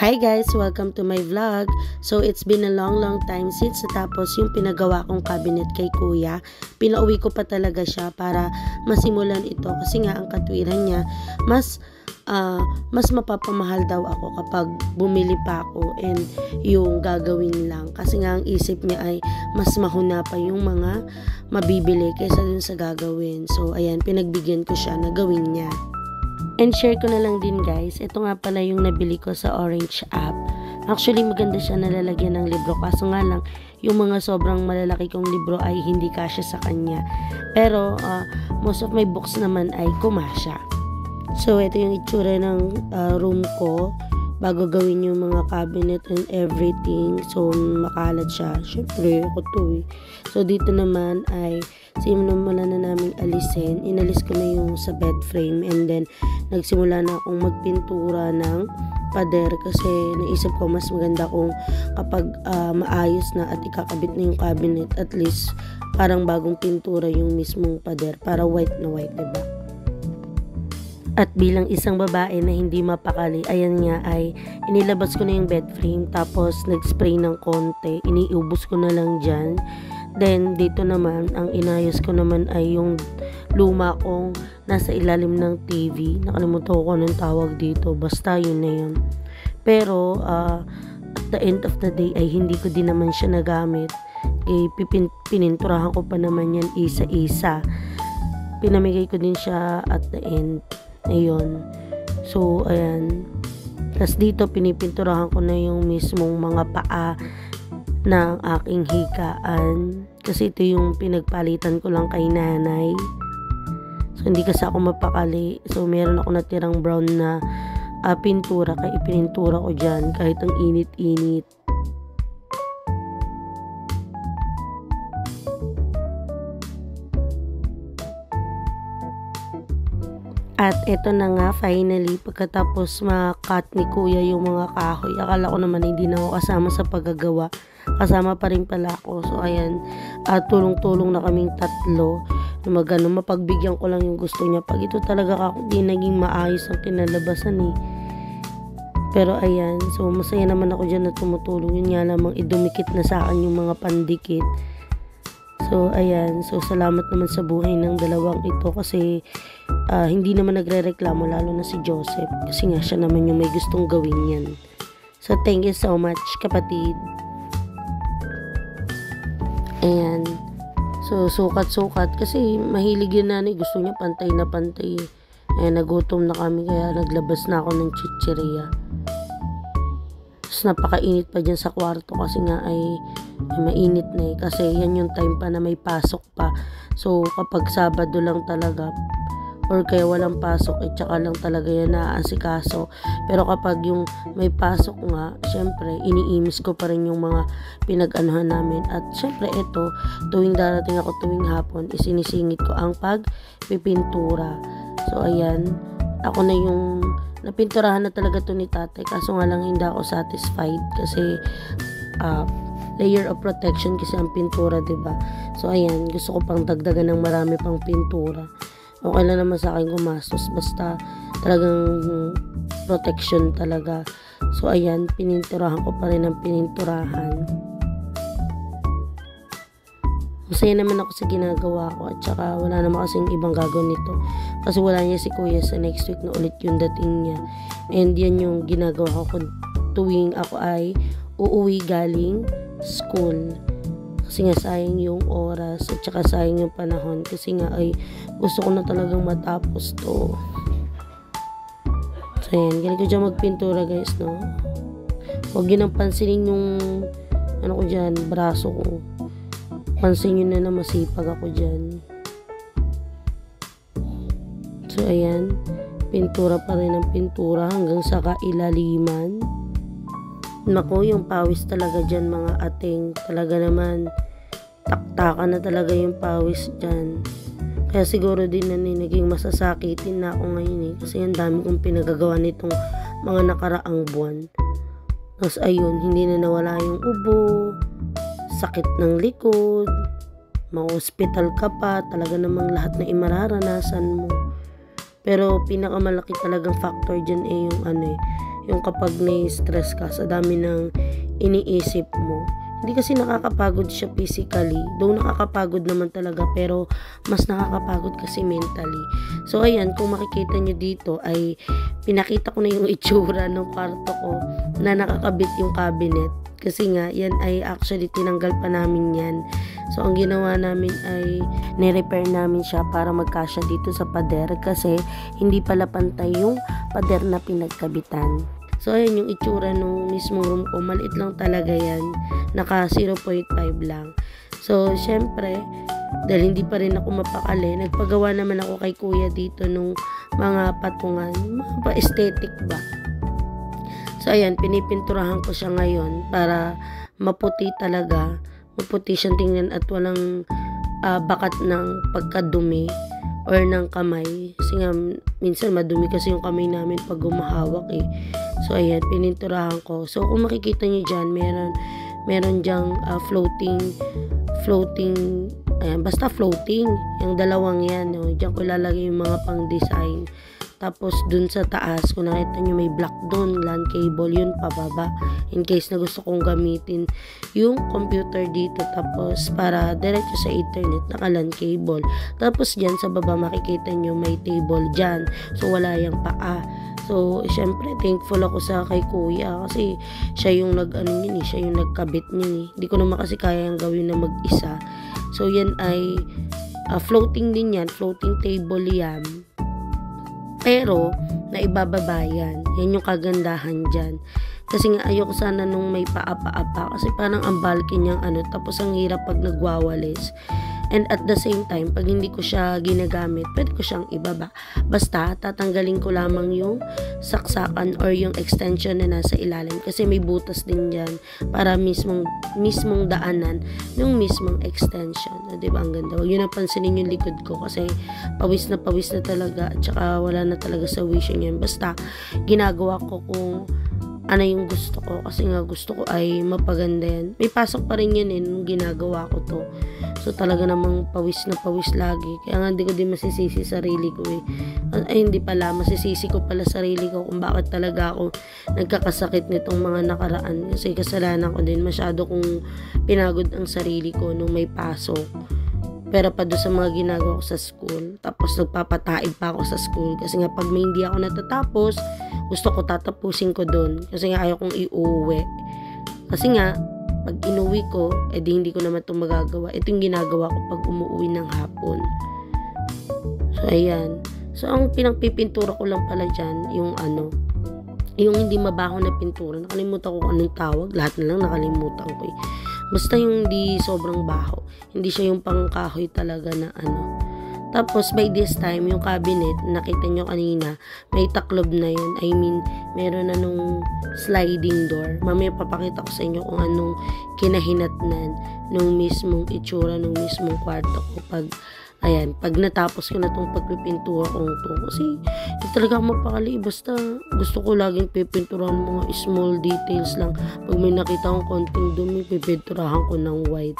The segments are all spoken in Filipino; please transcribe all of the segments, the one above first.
Hi guys! Welcome to my vlog. So it's been a long time since natapos yung pinagawa kong cabinet kay kuya. Pinauwi ko pa talaga siya para masimulan ito kasi nga ang katwiran niya mas mapapamahal daw ako kapag bumili pa ako and yung gagawin lang. Kasi nga ang isip niya ay mas mahuna pa yung mga mabibili kaysa dun sa gagawin. So ayan, pinagbigyan ko siya na gawin niya. And share ko na lang din guys, ito nga pala yung nabili ko sa Orange app. Actually maganda siya nalalagyan ng libro, kaso nga lang yung mga sobrang malalaki kong libro ay hindi kasya sa kanya. Pero most of my books naman ay kumasya. So ito yung itsura ng room ko bago gawin yung mga cabinet and everything. So makalat siya, syempre ako to eh. So dito naman ay simula na naming alisin. Inalis ko na yung sa bed frame and then nagsimula na akong magpintura ng pader kasi naisip ko mas maganda kung kapag maayos na at ikakabit na yung cabinet, at least parang bagong pintura yung mismong pader para white na white, diba? At bilang isang babae na hindi mapakali, ayan nga ay inilabas ko na yung bed frame tapos nag-spray ng konti, iniubos ko na lang dyan. Then dito naman ang inayos ko naman ay yung luma kong nasa ilalim ng TV. Nakalimutan ko kung anong tawag dito, basta yun na yun. Pero at the end of the day ay hindi ko din naman siya nagamit. Pininturahan ko pa naman yan isa-isa. Pinamigay ko din siya at the end. Ayun. So ayan. Tapos dito pinipinturahan ko na yung mismong mga paa ng aking higaan. Kasi ito yung pinagpalitan ko lang kay nanay. So hindi kasi ako mapakali. So meron ako natirang brown na pintura. Kaya ipinintura ko dyan kahit ang init-init. At eto na nga, finally, pagkatapos ma-cut ni kuya yung mga kahoy, akala ko naman hindi na ako kasama sa paggagawa. Kasama pa rin pala ako. So ayan, tulong-tulong na kaming tatlo. Mapagbigyan ko lang yung gusto niya. Pag ito talaga di naging maayos ang kinalabasan eh. Pero ayan, so masaya naman ako dyan na tumutulong. Yun nga lamang idumikit na sa akin yung mga pandikit. So ayan, so salamat naman sa buhay ng dalawang ito kasi hindi naman nagre-reklamo, lalo na si Joseph kasi nga siya naman yung may gustong gawin yan. So thank you so much kapatid. Ayan, so sukat-sukat kasi mahilig yun nanay, gusto niya pantay na pantay. Ayan, nagutom na kami kaya naglabas na ako ng chichirya. Tapos napakainit pa dyan sa kwarto kasi nga ay mainit na eh. Kasi yan yung time pa na may pasok pa. So kapag Sabado lang talaga or kaya walang pasok, tsaka lang talaga yan naaasikaso. Pero kapag yung may pasok nga, syempre iniimis ko pa rin yung mga pinag-anuhan namin. At syempre ito, tuwing darating ako tuwing hapon, isinisingit ko ang pagpipintura. So ayan, ako na yung napinturahan na talaga to ni tatay, kaso nga lang hindi ako satisfied kasi layer of protection kasi ang pintura, diba? So ayan, gusto ko pang dagdagan ng marami pang pintura. Okay lang naman sa akin gumastos, basta talagang protection talaga. So ayan, pininturahan ko pa rin ang pininturahan. Masaya naman ako sa ginagawa ko at saka wala naman kasing ibang gagawin nito. Kasi wala niya si kuya, sa next week na ulit yung dating niya. And yan yung ginagawa ko tuwing ako ay uuwi galing school. Kasi nga sayang yung oras at saka sayang yung panahon. Kasi nga ay gusto ko na talagang matapos to. So yan, ganito ko dyan magpintura guys, no? Huwag yun ang pansinin yung ano ko dyan, braso ko. Pansin nyo na masipag ako dyan. So ayan, pintura pa rin ang pintura hanggang sa kailaliman. Naku, yung pawis talaga dyan mga ating, talaga naman taktakan na talaga yung pawis dyan. Kaya siguro din na naging masasakitin na ako ngayon eh, kasi ang dami kong pinagagawa nitong mga nakaraang buwan. Tapos ayun, hindi na nawala yung ubo, sakit ng likod, ma-hospital ka pa, talaga namang lahat na imararanasan mo. Pero pinakamalaki talagang factor dyan yung yung kapag na-stress ka sa dami ng iniisip mo. Hindi kasi nakakapagod siya physically. Though nakakapagod naman talaga, pero mas nakakapagod kasi mentally. So ayan, kung makikita nyo dito ay pinakita ko na yung itsura ng kwarto ko na nakakabit yung cabinet. Kasi nga, yan ay actually tinanggal pa namin yan. So ang ginawa namin ay ni-repair namin siya para magkasya dito sa pader kasi hindi pala pantay yung pader na pinagkabitan. So, ayan yung itsura nung mismong room ko. Maliit lang talaga yan. Naka 0.5 lang. So, syempre, dahil hindi pa rin ako mapakali, nagpagawa naman ako kay kuya dito nung mga patungan. Mga pa-aesthetic ba? So, ayan, pinipinturahan ko siya ngayon para maputi talaga. Maputi siyang tingnan at walang bakat ng pagkadumi or ng kamay. Kasi nga, minsan madumi kasi yung kamay namin pag gumahawak eh. So, ayan, pininturahan ko. So, kung makikita nyo dyan, meron dyang floating, ayan, basta floating. Yung dalawang yan, no? Diyan ko ilalagay yung mga pang-design. Tapos, dun sa taas, kung nakita nyo may black dun, LAN cable, yun pababa. In case na gusto kong gamitin yung computer dito. Tapos, para diretso sa internet, naka-LAN cable. Tapos, dyan sa baba, makikita nyo may table dyan. So, wala yung paa. So, syempre, thankful ako sa kay kuya kasi siya yung siya yung nagkabit niya. Hindi ko naman kasi kaya yung gawin na mag-isa. So, yan ay floating din yan. Floating table yan. Pero, naibababa yan. Yan yung kagandahan dyan. Kasi nga, ayoko sana nung may paapa-apa. Kasi parang ang bulky niyang tapos ang hirap pag nagwawalis. And at the same time, pag hindi ko siya ginagamit, pwede ko siyang ibaba. Basta, tatanggalin ko lamang yung saksakan or yung extension na nasa ilalim. Kasi may butas din dyan para mismong daanan yung mismong extension. Diba? Ang ganda. Huwag yun napansinin yung likod ko kasi pawis na talaga at saka wala na talaga sa vision yan. Basta, ginagawa ko kung ano yung gusto ko kasi nga gusto ko ay mapaganda yan. May pasok pa rin yan nung ginagawa ko to. So talaga namang pawis na pawis lagi. Kaya nga hindi ko din masisisi sarili ko eh. Ay hindi pala, masisisi ko pala sarili ko kung bakit talaga ako nagkakasakit nitong mga nakaraan. Kasi kasalanan ko din, masyado kong pinagod ang sarili ko nung may pasok. Pero pa doon sa mga ginagawa ko sa school. Tapos nagpapataib pa ako sa school. Kasi nga pag may hindi ako natatapos, gusto ko tatapusin ko doon. Kasi nga ayaw kong iuwi. Kasi nga, pag inuwi ko, edi hindi ko naman itong magagawa. Ito yung ginagawa ko pag umuwi ng hapon. So, ayan. So, ang pinagpipintura ko lang pala dyan, yung yung hindi mabaho na pintura. Nakalimutan ko kung anong tawag. Lahat na lang nakalimutan ko eh. Basta yung hindi sobrang baho. Hindi siya yung pangkahoy talaga na Tapos, by this time, yung cabinet, nakita nyo kanina, may taklob na yun. I mean, meron na nung sliding door. Mamaya papakita ko sa inyo kung anong kinahinatnan nung mismong itsura, nung mismong kwarto ko. Pag natapos ko na tong pagpipintura kong to. Kasi, hindi talaga mapakali. Basta, gusto ko laging pipinturahan mga small details lang. Pag may nakita kong konting dumi, pipinturahan ko ng white.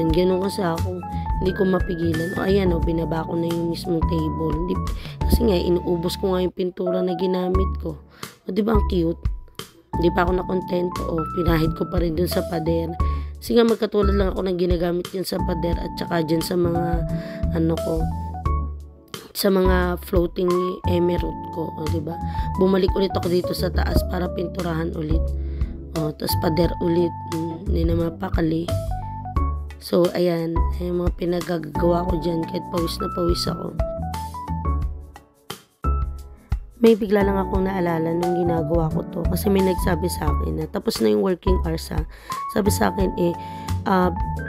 Yan, ganun kasi ako. Hindi ko mapigilan. Ayan, binaba ko na yung mismong table. Kasi nga, inuubos ko nga yung pintura na ginamit ko. Diba ang cute? Hindi pa ako nakontento. Pinahid ko pa rin dun sa pader. Kasi nga, magkatulad lang ako na ginagamit yan sa pader at saka dyan sa mga, sa mga floating emerald ko. Diba? Bumalik ulit ako dito sa taas para pinturahan ulit. Tapos pader ulit. Hindi na mapakali. So, ayan, yung mga pinagagawa ko dyan kahit pawis na pawis ako. May bigla lang akong naalala nung ginagawa ko to kasi may nagsabi sa akin na tapos na yung working hours ha. Sabi sa akin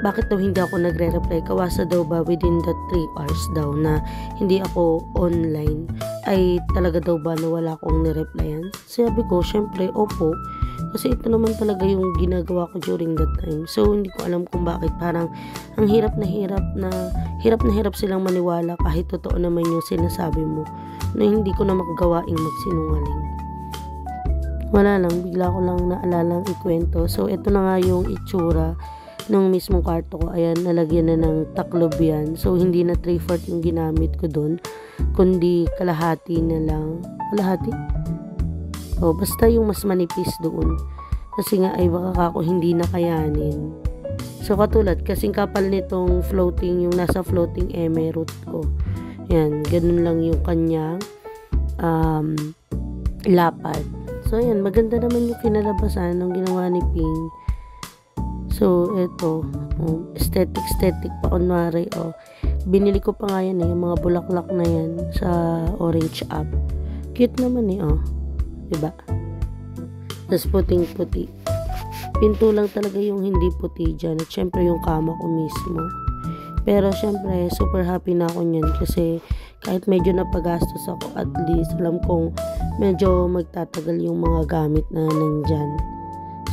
bakit daw hindi ako nagre-reply? Kawasa daw ba within the 3 hours daw na hindi ako online? Ay talaga daw ba na wala akong nireplyan? Sabi ko, syempre, opo. Kasi ito naman talaga yung ginagawa ko during that time. So, hindi ko alam kung bakit. Parang, ang hirap na hirap silang maniwala kahit totoo naman yung sinasabi mo na hindi ko na magagawaing magsinungaling. Wala lang, bigla ko lang naalala ang ikwento. So, ito na nga yung itsura ng mismong kwarto ko. Ayan, nalagyan na ng taklob yan. So, hindi na 3/4 yung ginamit ko doon, kundi kalahati na lang. Kalahati? O, basta yung mas manipis doon. Kasi nga ay baka ako hindi nakayanin. So, katulad, kasing kapal nitong floating, yung nasa floating root ko. Yan, ganun lang yung kanyang lapad. So, ayan, maganda naman yung kinalabasan ng ginawa ni Ping. So, eto, aesthetic pa, kunwari, binili ko pa nga yan yung mga bulaklak na yan sa Orange app. Cute naman diba? Tapos puting-puti. Pinto lang talaga yung hindi puti dyan. At syempre yung kama ko mismo. Pero syempre, super happy na ako nyan kasi kahit medyo napagastos ako, at least alam kong medyo magtatagal yung mga gamit na nandyan.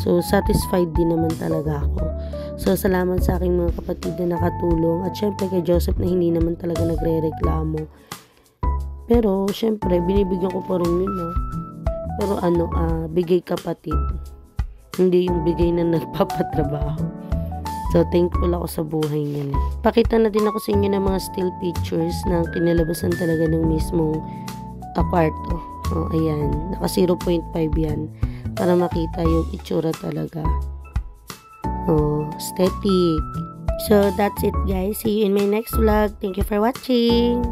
So, satisfied din naman talaga ako. So, salamat sa aking mga kapatid na nakatulong. At syempre kay Joseph na hindi naman talaga nagre-reklamo. Pero, syempre, binibigyan ko pa rin yun, Pero bigay kapatid. Hindi yung bigay na nagpapatrabaho. So, thankful ako sa buhay niya. Pakita na din ako sa inyo ng mga still pictures na kinalabasan talaga ng mismong kwarto. Ayan. Naka 0.5 yan. Para makita yung itsura talaga. Aesthetic. So, that's it guys. See you in my next vlog. Thank you for watching.